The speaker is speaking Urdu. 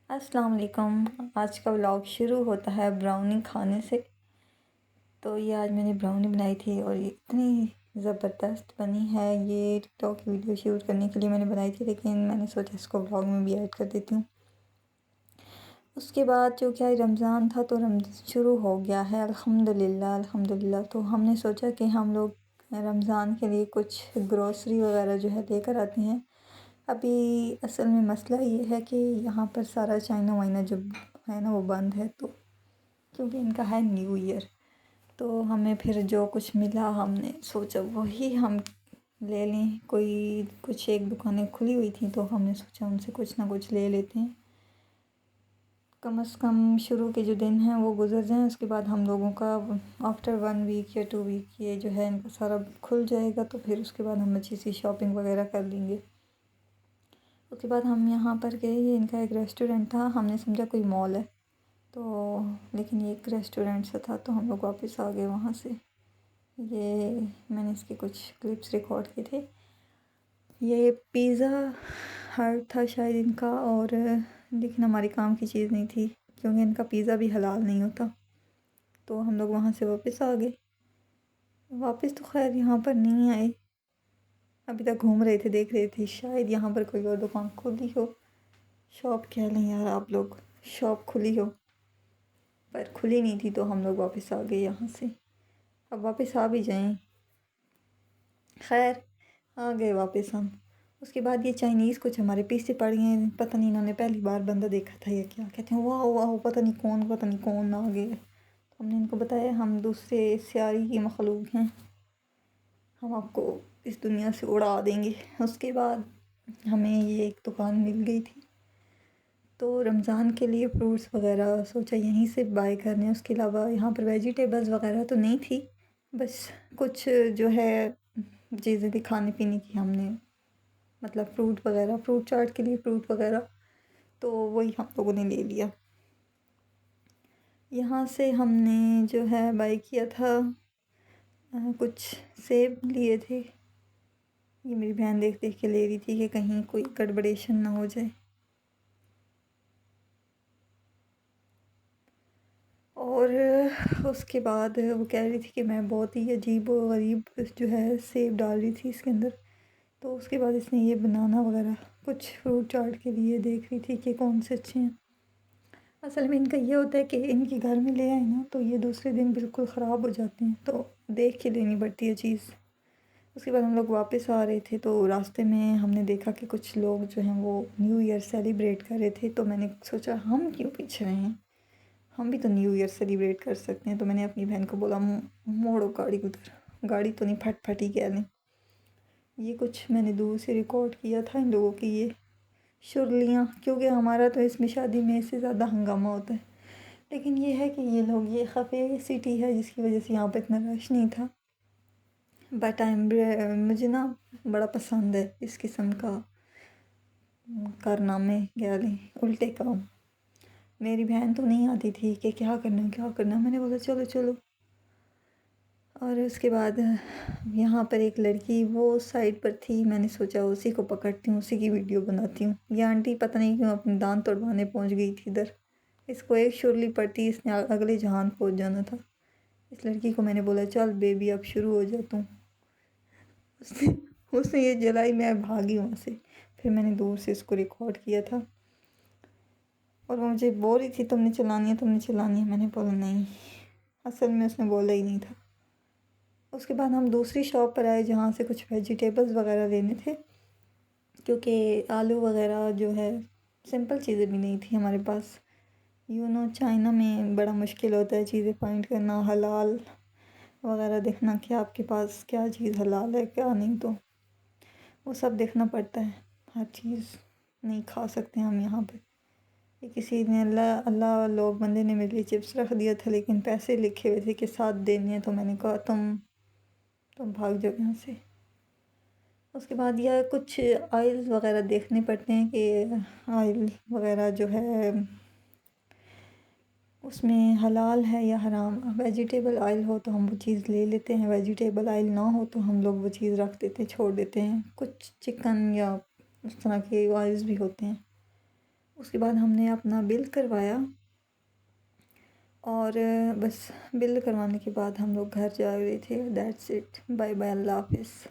السلام علیکم۔ آج کا ولاگ شروع ہوتا ہے براؤنی کھانے سے۔ تو یہ آج میں نے براؤنی بنائی تھی اور یہ اتنی زبردست بنی ہے۔ یہ ٹک ٹاک کی ویڈیو شوٹ کرنے کے لیے میں نے بنائی تھی، لیکن میں نے سوچا اس کو ولاگ میں بھی ایڈ کر دیتی ہوں۔ اس کے بعد جو کیا رمضان تھا تو شروع ہو گیا ہے، الحمدللہ۔ تو ہم نے سوچا کہ ہم لوگ رمضان کے لیے کچھ گروسری وغیرہ جو ہے لے کر آتے ہیں۔ ابھی اصل میں مسئلہ یہ ہے کہ یہاں پر سارا چائنا وائنا جو ہے نا وہ بند ہے، تو کیونکہ ان کا ہے نیو ایئر، تو ہمیں پھر جو کچھ ملا ہم نے سوچا وہی ہم لے لیں۔ کچھ ایک دکانیں کھلی ہوئی تھیں تو ہم نے سوچا ان سے کچھ نہ کچھ لے لیتے ہیں، کم از کم شروع کے جو دن ہیں وہ گزر جائیں، اس کے بعد ہم لوگوں کا آفٹر 1 ویک یا 2 ویک یہ جو ہے ان کا سارا کھل جائے گا، تو پھر اس کے بعد ہم اچھی سی شاپنگ وغیرہ کر لیں گے۔ اس کے بعد ہم یہاں پر گئے، یہ ان کا ایک ریسٹورنٹ تھا، ہم نے سمجھا کوئی مال ہے، تو لیکن یہ ایک ریسٹورنٹ سا تھا، تو ہم لوگ واپس آ گئے وہاں سے۔ یہ میں نے اس کے کچھ کلپس ریکارڈ کیے تھے۔ یہ پیزا ہٹ تھا شاید ان کا، اور لیکن ہماری کام کی چیز نہیں تھی کیونکہ ان کا پیزا بھی حلال نہیں ہوتا، تو ہم لوگ وہاں سے واپس آ گئے۔ واپس تو خیر یہاں پر نہیں آئے، ابھی تک گھوم رہے تھے، دیکھ رہے تھے شاید یہاں پر کوئی اور دکان کھلی ہو، شاپ کہہ لیں یار آپ لوگ، شاپ کھلی ہو، پر کھلی نہیں تھی، تو ہم لوگ واپس آ گئے یہاں سے۔ اب واپس آ بھی جائیں، خیر آ گئے واپس ہم۔ اس کے بعد یہ چائنیز کچھ ہمارے پیچھے پڑ گئے ہیں، پتہ نہیں انہوں نے پہلی بار بندہ دیکھا تھا، یہ کیا کہتے ہیں، واہ واہ پتہ نہیں کون آ گئے۔ تو ہم نے ان کو بتایا ہم دوسرے سیارے کی مخلوق ہیں، ہم آپ کو اس دنیا سے اڑا دیں گے۔ اس کے بعد ہمیں یہ ایک دکان مل گئی تھی، تو رمضان کے لیے فروٹس وغیرہ سوچا یہیں سے بائی کرنے۔ اس کے علاوہ یہاں پر ویجیٹیبلز وغیرہ تو نہیں تھی، بس کچھ جو ہے چیزیں تھی کھانے پینے کی، ہم نے مطلب فروٹ وغیرہ، فروٹ چاٹ کے لیے فروٹ وغیرہ، تو وہی ہم لوگوں نے لے لیا۔ یہاں سے ہم نے جو ہے بائی کیا تھا، کچھ سیب لیے تھے، یہ میری بہن دیکھ دیکھ کے لے رہی تھی کہ کہیں کوئی گڑبڑیشن نہ ہو جائے۔ اور اس کے بعد وہ کہہ رہی تھی کہ میں بہت ہی عجیب و غریب جو ہے سیب ڈال رہی تھی اس کے اندر، تو اس کے بعد اس نے یہ بنانا وغیرہ کچھ فروٹ چاٹ کے لیے دیکھ رہی تھی کہ کون سے اچھے ہیں۔ اصل میں ان کا یہ ہوتا ہے کہ ان کے گھر میں لے آئے نا تو یہ دوسرے دن بالکل خراب ہو جاتے ہیں، تو دیکھ کے لینی پڑتی ہے چیز۔ اس کے بعد ہم لوگ واپس آ رہے تھے، تو راستے میں ہم نے دیکھا کہ کچھ لوگ جو ہیں وہ نیو ایئر سیلیبریٹ کر رہے تھے، تو میں نے سوچا ہم کیوں پیچھے رہے ہیں، ہم بھی تو نیو ایئر سیلیبریٹ کر سکتے ہیں۔ تو میں نے اپنی بہن کو بولا موڑو گاڑی ادھر، گاڑی تو نہیں پھٹ ہی کہہ لیں۔ یہ کچھ میں نے دور سے ریکارڈ کیا تھا ان لوگوں کی یہ شرلیاں، کیونکہ ہمارا تو اس میں شادی میں اس سے زیادہ ہنگامہ ہوتا ہے، لیکن یہ ہے کہ یہ لوگ، یہ خفے سٹی ہے جس کی وجہ سے یہاں پہ اتنا رش نہیں تھا، بٹ مجھے نا بڑا پسند ہے اس قسم کا کارنامے، کہہ لیں الٹے کام۔ میری بہن تو نہیں آتی تھی کہ کیا کرنا، میں نے بولا چلو چلو۔ اور اس کے بعد یہاں پر ایک لڑکی وہ سائڈ پر تھی، میں نے سوچا اسی کو پکڑتی ہوں، اسی کی ویڈیو بناتی ہوں۔ یہ آنٹی پتہ نہیں کیوں اپنے دانت توڑوانے پہنچ گئی تھی ادھر، اس کو ایک شرلی پڑتی، اس نے اگلے جہان پہنچ جانا تھا۔ اس لڑکی کو میں نے بولا چل بیبی اب شروع ہو جاتا ہوں، اس نے یہ جلائی، میں بھاگی وہاں سے۔ پھر میں نے دور سے اس کو ریکارڈ کیا تھا، اور وہ مجھے بول رہی تھی تم نے چلانی ہے، میں نے بولا نہیں، اصل میں اس نے بولا ہی نہیں تھا۔ اس کے بعد ہم دوسری شاپ پر آئے جہاں سے کچھ ویجیٹیبلز وغیرہ لینے تھے، کیونکہ آلو وغیرہ جو ہے سمپل چیزیں بھی نہیں تھیں ہمارے پاس۔ چائنا میں بڑا مشکل ہوتا ہے چیزیں فائنڈ کرنا، حلال وغیرہ دیکھنا کہ آپ کے پاس کیا چیز حلال ہے کیا نہیں، تو وہ سب دیکھنا پڑتا ہے، ہر چیز نہیں کھا سکتے ہم یہاں پہ۔ کہ کسی نے اللہ لوگ بندے نے میرے لیے چپس رکھ دیا تھا، لیکن پیسے لکھے ہوئے تھے کہ 7 دینے ہیں، تو میں نے کہا تم بھاگ جاؤ یہاں سے۔ اس کے بعد یہ کچھ آئل وغیرہ دیکھنے پڑتے ہیں کہ آئل وغیرہ جو ہے اس میں حلال ہے یا حرام۔ ویجیٹیبل آئل ہو تو ہم وہ چیز لے لیتے ہیں، ویجیٹیبل آئل نہ ہو تو ہم لوگ وہ چیز رکھ دیتے، چھوڑ دیتے ہیں۔ کچھ چکن یا اس طرح کے آئلز بھی ہوتے ہیں، اس کے بعد ہم نے اپنا بل کروایا اور بس بل کروانے کے بعد ہم لوگ گھر جا رہے تھے. That's it. Bye bye. اللہ حافظ.